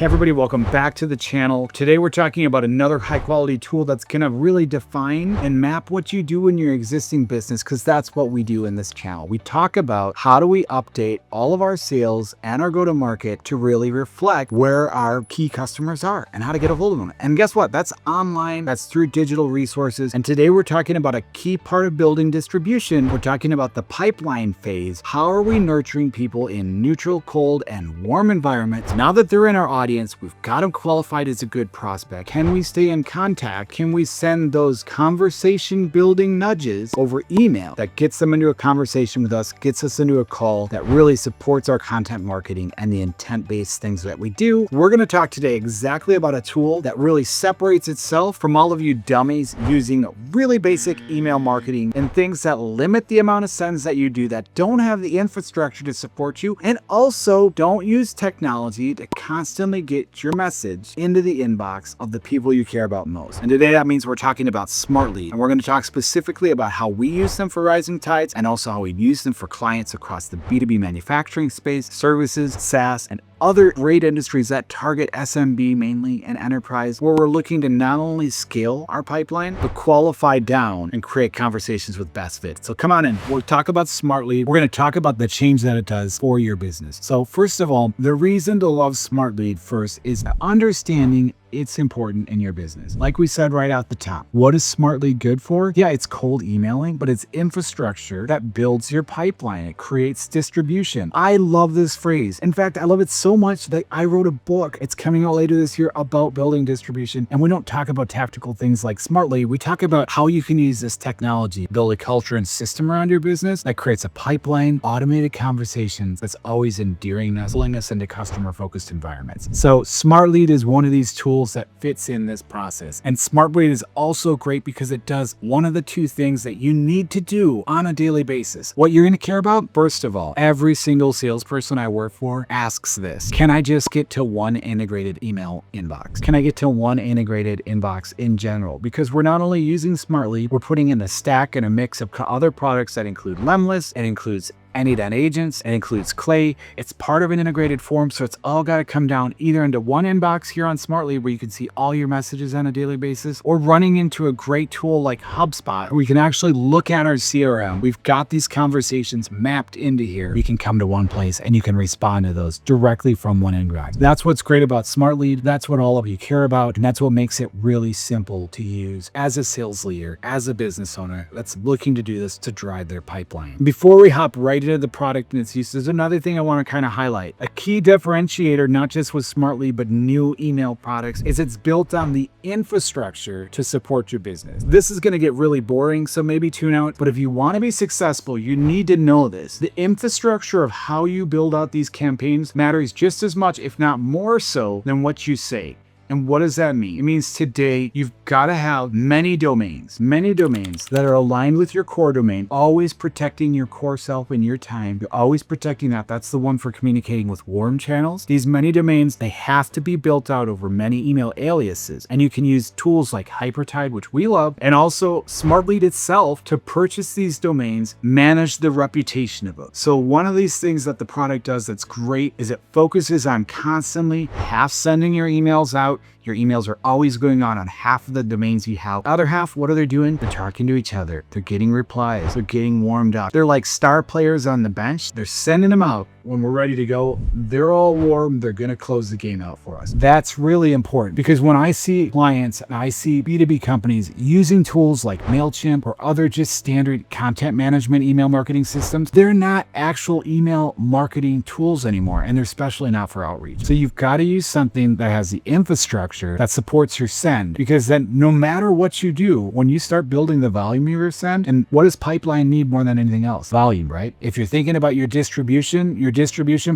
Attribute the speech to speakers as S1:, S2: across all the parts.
S1: Hey everybody, welcome back to the channel. Today we're talking about another high quality tool that's gonna really define and map what you do in your existing business, because that's what we do in this channel. We talk about how do we update all of our sales and our go-to-market to really reflect where our key customers are and how to get a hold of them. And guess what? That's online, that's through digital resources. And today we're talking about a key part of building distribution. We're talking about the pipeline phase. How are we nurturing people in neutral, cold, and warm environments? Now that they're in our audience, we've got them qualified as a good prospect. Can we stay in contact? Can we send those conversation building nudges over email that gets them into a conversation with us, gets us into a call that really supports our content marketing and the intent-based things that we do? We're going to talk today exactly about a tool that really separates itself from all of you dummies using really basic email marketing and things that limit the amount of sends that you do, that don't have the infrastructure to support you, and also don't use technology to constantly get your message into the inbox of the people you care about most. And today that means we're talking about Smartlead, and we're going to talk specifically about how we use them for rising tides and also how we use them for clients across the B2B manufacturing space, services, SaaS, and other great industries that target SMB mainly and enterprise, where we're looking to not only scale our pipeline, but qualify down and create conversations with best fit. So come on in. We'll talk about Smartlead. We're going to talk about the change that it does for your business. So first of all, the reason to love Smartlead first is understanding it's important in your business. Like we said right out the top, what is Smartlead good for? Yeah, it's cold emailing, but it's infrastructure that builds your pipeline. It creates distribution. I love this phrase. In fact, I love it so much that I wrote a book. It's coming out later this year about building distribution. And we don't talk about tactical things like Smartlead. We talk about how you can use this technology, build a culture and system around your business that creates a pipeline, automated conversations that's always endearing us, pulling us into customer-focused environments. So Smartlead is one of these tools that fits in this process. And Smartlead is also great because it does one of the two things that you need to do on a daily basis. What you're going to care about, first of all, every single salesperson I work for asks this: can I just get to one integrated email inbox? Can I get to one integrated inbox in general? Because we're not only using Smartlead, we're putting in a stack and a mix of other products that include Lemless, it includes Any-Done Agents, it includes Clay. It's part of an integrated form, so it's all got to come down either into one inbox here on Smartlead where you can see all your messages on a daily basis, or running into a great tool like HubSpot where we can actually look at our CRM. We've got these conversations mapped into here. We can come to one place and you can respond to those directly from one inbox. That's what's great about Smartlead. That's what all of you care about, and that's what makes it really simple to use as a sales leader, as a business owner that's looking to do this to drive their pipeline. Before we hop right into the product and its use, there's another thing I want to kind of highlight. A key differentiator, not just with Smartlead, but new email products, is it's built on the infrastructure to support your business. This is going to get really boring, so maybe tune out. But if you want to be successful, you need to know this. The infrastructure of how you build out these campaigns matters just as much, if not more so, than what you say. And what does that mean? It means today you've got to have many domains that are aligned with your core domain, always protecting your core self and your time. You're always protecting that. That's the one for communicating with warm channels. These many domains, they have to be built out over many email aliases. And you can use tools like Hypertide, which we love, and also Smartlead itself to purchase these domains, manage the reputation of them. So one of these things that the product does that's great is it focuses on constantly half sending your emails out. Your emails are always going on half of the domains you have. The other half, what are they doing? They're talking to each other. They're getting replies. They're getting warmed up. They're like star players on the bench. They're sending them out. When we're ready to go, they're all warm. They're going to close the game out for us. That's really important, because when I see clients and I see B2B companies using tools like MailChimp or other just standard content management email marketing systems, they're not actual email marketing tools anymore, and they're especially not for outreach. So you've got to use something that has the infrastructure that supports your send, because then no matter what you do, when you start building the volume of your send, and what does pipeline need more than anything else? Volume, right? If you're thinking about your distribution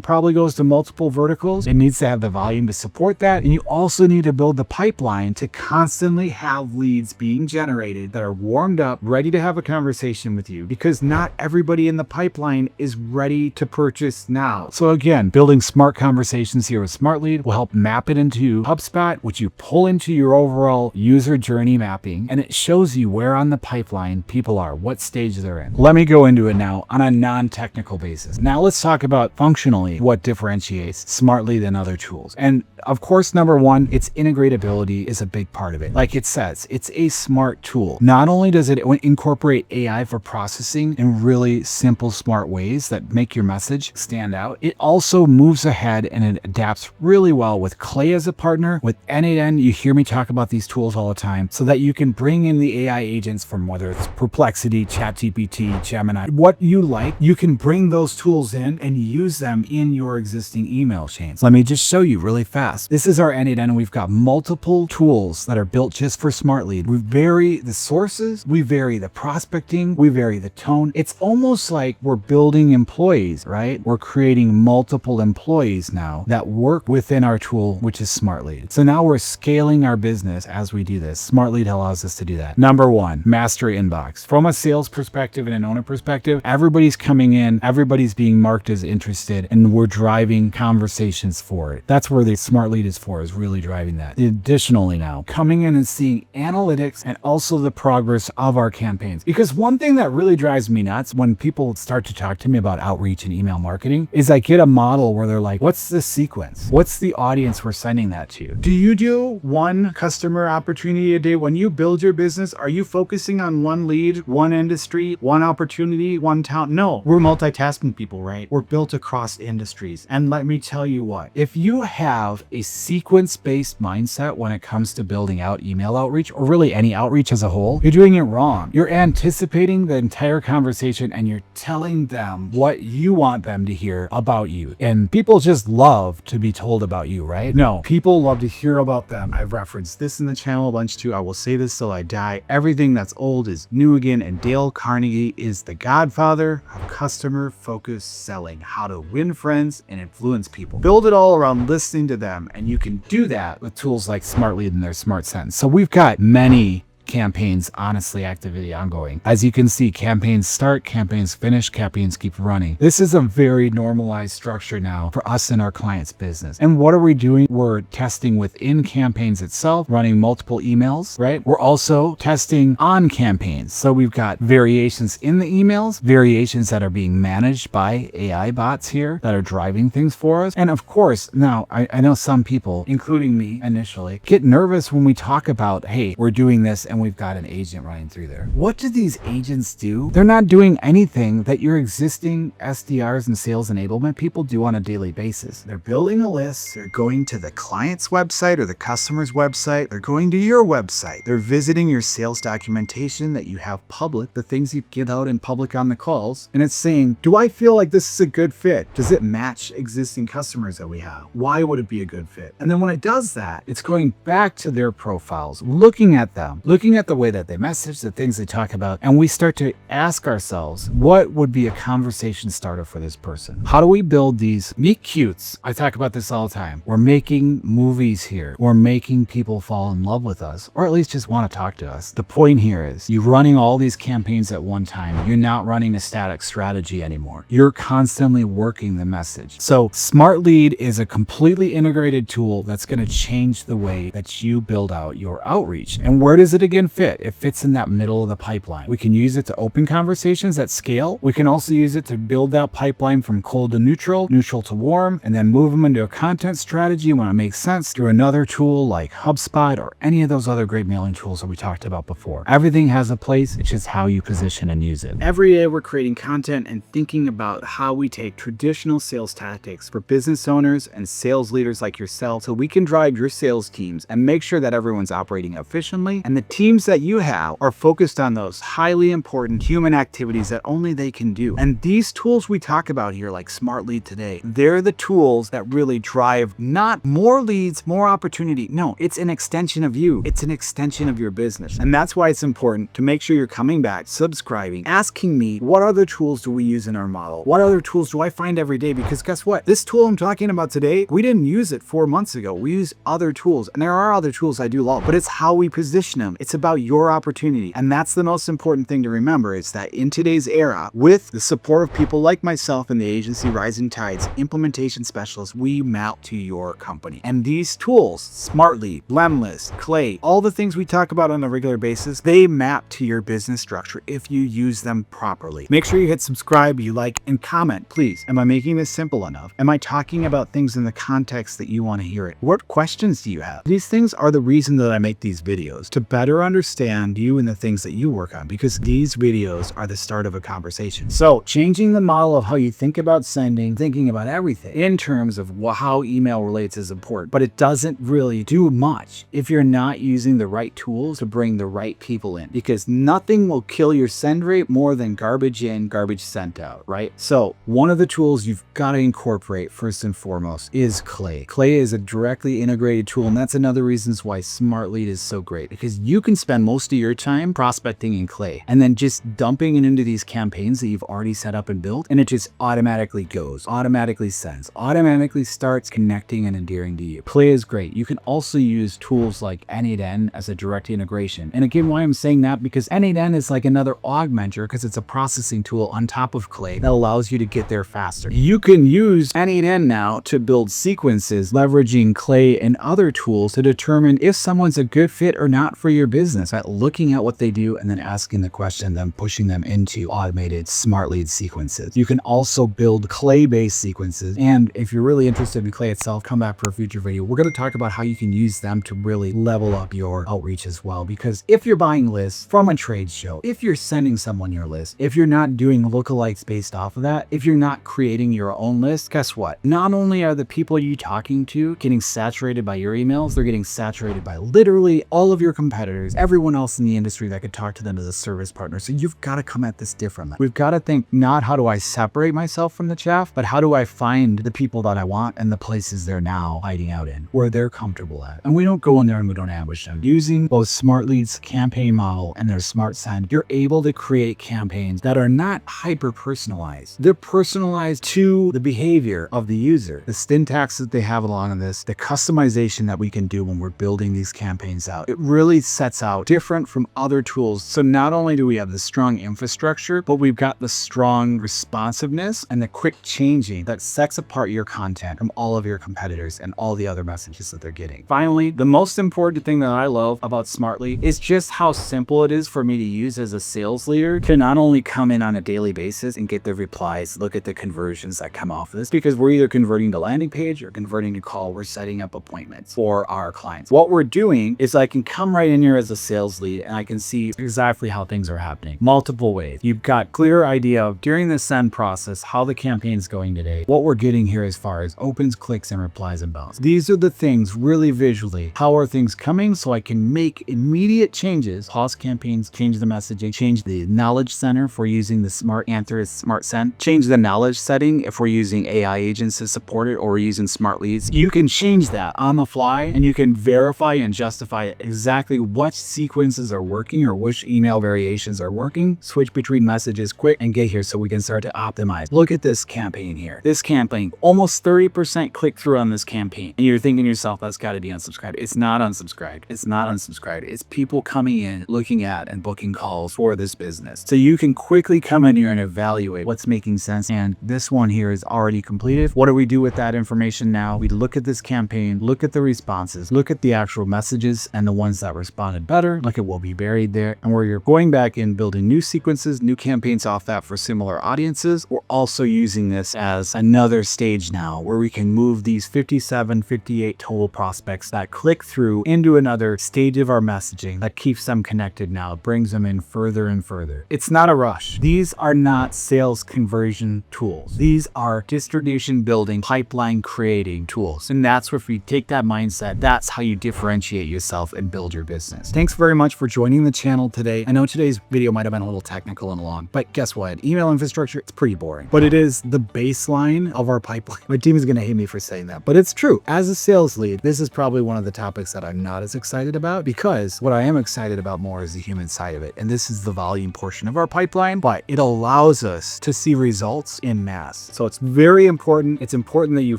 S1: probably goes to multiple verticals. It needs to have the volume to support that. And you also need to build the pipeline to constantly have leads being generated that are warmed up, ready to have a conversation with you, because not everybody in the pipeline is ready to purchase now. So again, building smart conversations here with Smartlead will help map it into HubSpot, which you pull into your overall user journey mapping, and it shows you where on the pipeline people are, what stage they're in. Let me go into it now on a non-technical basis. Now let's talk about about functionally what differentiates Smartlead than other tools. And of course, number one, its integratability is a big part of it. Like it says, it's a smart tool. Not only does it incorporate AI for processing in really simple, smart ways that make your message stand out, it also moves ahead and it adapts really well with Clay as a partner. With N8N, you hear me talk about these tools all the time so that you can bring in the AI agents from whether it's Perplexity, ChatGPT, Gemini, what you like, you can bring those tools in and use them in your existing email chains. Let me just show you really fast. This is our N8N and we've got multiple tools that are built just for Smartlead. We vary the sources, we vary the prospecting, we vary the tone. It's almost like we're building employees, right? We're creating multiple employees now that work within our tool, which is Smartlead. So now we're scaling our business as we do this. Smartlead allows us to do that. Number one, master inbox. From a sales perspective and an owner perspective, everybody's coming in, everybody's being marked as interested, and we're driving conversations for it. That's where the Smartlead is for, is really driving that. Additionally now, coming in and seeing analytics and also the progress of our campaigns. Because one thing that really drives me nuts when people start to talk to me about outreach and email marketing is I get a model where they're like, what's the sequence? What's the audience we're sending that to? Do you do one customer opportunity a day? When you build your business, are you focusing on one lead, one industry, one opportunity, one town? No, we're multitasking people, right? We're built across industries. And let me tell you what, if you have a sequence-based mindset when it comes to building out email outreach, or really any outreach as a whole, you're doing it wrong. You're anticipating the entire conversation and you're telling them what you want them to hear about you. And people just love to be told about you, right? No, people love to hear about them. I've referenced this in the channel a bunch too. I will say this till I die. Everything that's old is new again, and Dale Carnegie is the godfather of customer-focused selling, how to win friends and influence people. Build it all around listening to them, and you can do that with tools like Smartlead and their Smart Sentence. So we've got many campaigns, honestly, activity ongoing. As you can see, campaigns start, campaigns finish, campaigns keep running. This is a very normalized structure now for us and our clients' business. And what are we doing? We're testing within campaigns itself, running multiple emails, right? We're also testing on campaigns. So we've got variations in the emails, variations that are being managed by AI bots here that are driving things for us. And of course, now I know some people, including me initially, get nervous when we talk about, hey, we're doing this and we've got an agent running through there. What do these agents do? They're not doing anything that your existing SDRs and sales enablement people do on a daily basis. They're building a list. They're going to the client's website or the customer's website. They're going to your website. They're visiting your sales documentation that you have public, the things you get out in public on the calls. And it's saying, do I feel like this is a good fit? Does it match existing customers that we have? Why would it be a good fit? And then when it does that, it's going back to their profiles, looking at them, looking at the way that they message, the things they talk about, and we start to ask ourselves, what would be a conversation starter for this person? How do we build these meet cutes? I talk about this all the time. We're making movies here. We're making people fall in love with us, or at least just want to talk to us. The point here is you're running all these campaigns at one time. You're not running a static strategy anymore. You're constantly working the message. So Smartlead is a completely integrated tool that's going to change the way that you build out your outreach. And where does it again fit? It fits in that middle of the pipeline. We can use it to open conversations at scale. We can also use it to build that pipeline from cold to neutral, neutral to warm, and then move them into a content strategy when it makes sense through another tool like HubSpot or any of those other great mailing tools that we talked about before. Everything has a place. It's just how you position and use it. Every day we're creating content and thinking about how we take traditional sales tactics for business owners and sales leaders like yourself so we can drive your sales teams and make sure that everyone's operating efficiently and the teams that you have are focused on those highly important human activities that only they can do. And these tools we talk about here, like Smartlead today, they're the tools that really drive not more leads, more opportunity. No, it's an extension of you. It's an extension of your business. And that's why it's important to make sure you're coming back, subscribing, asking me, what other tools do we use in our model? What other tools do I find every day? Because guess what? This tool I'm talking about today, we didn't use it 4 months ago. We use other tools, and there are other tools I do love, but it's how we position them. It's about your opportunity. And that's the most important thing to remember, is that in today's era, with the support of people like myself and the agency Rising Tides implementation specialists, we map to your company. And these tools, Smartlead, Lemlist, Clay, all the things we talk about on a regular basis, they map to your business structure if you use them properly. Make sure you hit subscribe, you like, and comment, please. Am I making this simple enough? Am I talking about things in the context that you want to hear it? What questions do you have? These things are the reason that I make these videos, to better understand you and the things that you work on, because these videos are the start of a conversation. So changing the model of how you think about sending, thinking about everything in terms of how email relates is important, but it doesn't really do much if you're not using the right tools to bring the right people in, because nothing will kill your send rate more than garbage in, garbage sent out, right? So one of the tools you've got to incorporate first and foremost is Clay. Clay is a directly integrated tool, and that's another reason why Smartlead is so great, because you can spend most of your time prospecting in Clay and then just dumping it into these campaigns that you've already set up and built, and it just automatically goes, automatically sends, automatically starts connecting and endearing to you. Clay is great. You can also use tools like N8N as a direct integration. And again, why I'm saying that, because N8N is like another augmenter, because it's a processing tool on top of Clay that allows you to get there faster. You can use N8N now to build sequences, leveraging Clay and other tools to determine if someone's a good fit or not for your business, by looking at what they do and then asking the question, then pushing them into automated Smartlead sequences. You can also build Clay-based sequences. And if you're really interested in Clay itself, come back for a future video. We're going to talk about how you can use them to really level up your outreach as well. Because if you're buying lists from a trade show, if you're sending someone your list, if you're not doing lookalikes based off of that, if you're not creating your own list, guess what? Not only are the people you're talking to getting saturated by your emails, they're getting saturated by literally all of your competitors, everyone else in the industry that could talk to them as a service partner. So you've got to come at this differently. We've got to think not how do I separate myself from the chaff, but how do I find the people that I want and the places they're now hiding out in, where they're comfortable at. And we don't go in there and we don't ambush them. Using both Smartlead's campaign model and their Smart Send, you're able to create campaigns that are not hyper personalized. They're personalized to the behavior of the user, the syntax that they have along this, the customization that we can do when we're building these campaigns out. It really sets out different from other tools. So not only do we have the strong infrastructure, but we've got the strong responsiveness and the quick changing that sets apart your content from all of your competitors and all the other messages that they're getting. Finally, the most important thing that I love about Smartlead is just how simple it is for me to use as a sales leader, to not only come in on a daily basis and get the replies, look at the conversions that come off of this, because we're either converting to landing page or converting to call. We're setting up appointments for our clients. What we're doing is I can come right in here as a sales lead and I can see exactly how things are happening. Multiple ways. You've got clear idea of during the send process, how the campaign's going today, what we're getting here as far as opens, clicks, and replies and bounce. These are the things really visually. How are things coming, so I can make immediate changes, pause campaigns, change the messaging, change the knowledge center if we're using the Smart Answer as Smart Send, change the knowledge setting if we're using AI agents to support it or we're using Smart Leads. You can change that on the fly and you can verify and justify exactly what sequences are working or which email variations are working, switch between messages quick and get here so we can start to optimize. Look at this campaign here. This campaign, almost 30% click through on this campaign. And you're thinking to yourself, that's got to be unsubscribed. It's not unsubscribed. It's not unsubscribed. It's people coming in, looking at and booking calls for this business. So you can quickly come in here and evaluate what's making sense. And this one here is already completed. What do we do with that information now? We look at this campaign, look at the responses, look at the actual messages and the ones that responded better, look at what we buried there, and where you're going back in building new sequences, new campaigns off that for similar audiences. We're also using this as another stage now where we can move these 57, 58 total prospects that click through into another stage of our messaging that keeps them connected now, brings them in further and further. It's not a rush. These are not sales conversion tools. These are distribution building, pipeline creating tools. And that's where if you take that mindset, that's how you differentiate yourself and build your business. Thanks very much for joining the channel today. I know today's video might have been a little technical and long, but guess what? Email infrastructure, it's pretty boring, but it is the baseline of our pipeline. My team is going to hate me for saying that, but it's true. As a sales lead, this is probably one of the topics that I'm not as excited about, because what I am excited about more is the human side of it. And this is the volume portion of our pipeline, but it allows us to see results in mass. So it's very important. It's important that you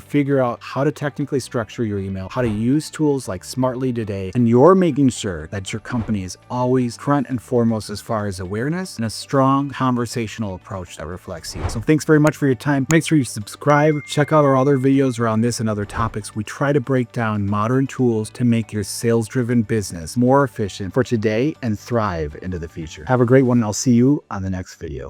S1: figure out how to technically structure your email, how to use tools like Smartlead today, and you're making sure that helps your company is always front and foremost as far as awareness and a strong conversational approach that reflects you. So thanks very much for your time. Make sure you subscribe, check out our other videos around this and other topics. We try to break down modern tools to make your sales-driven business more efficient for today and thrive into the future. Have a great one, and I'll see you on the next video.